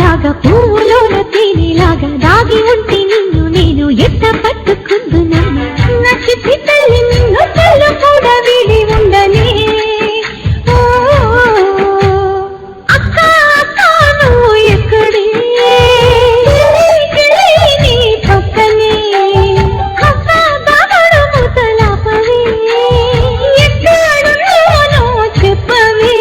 లాగా పూలోన తేనెలాగా దాగి ఉంటే నిన్ను నేను ఎట్ట పట్టుకుందున్నాను నా చిట్టి తల్లి నిన్ను కళ్ళు కూడా వీడి ఉండనే అక్క అక్క నువ్వు ఎక్కడే నీ పక్కనే అక్క దాగుడు ముతలాపవే ఎక్కడున్నానో చెప్పవే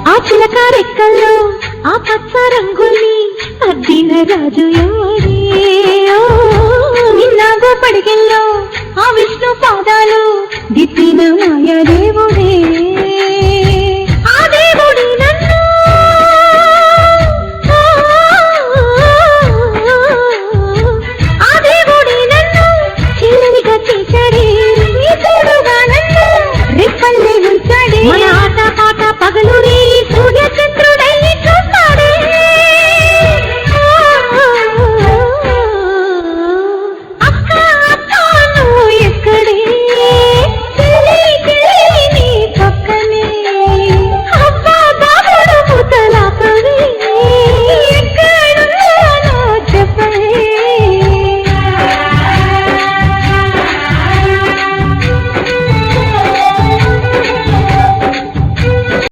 ఆ చిలక రెక్కల్లో ఆ పచ్చ రంగుని అద్దిన రాజు ఎవరే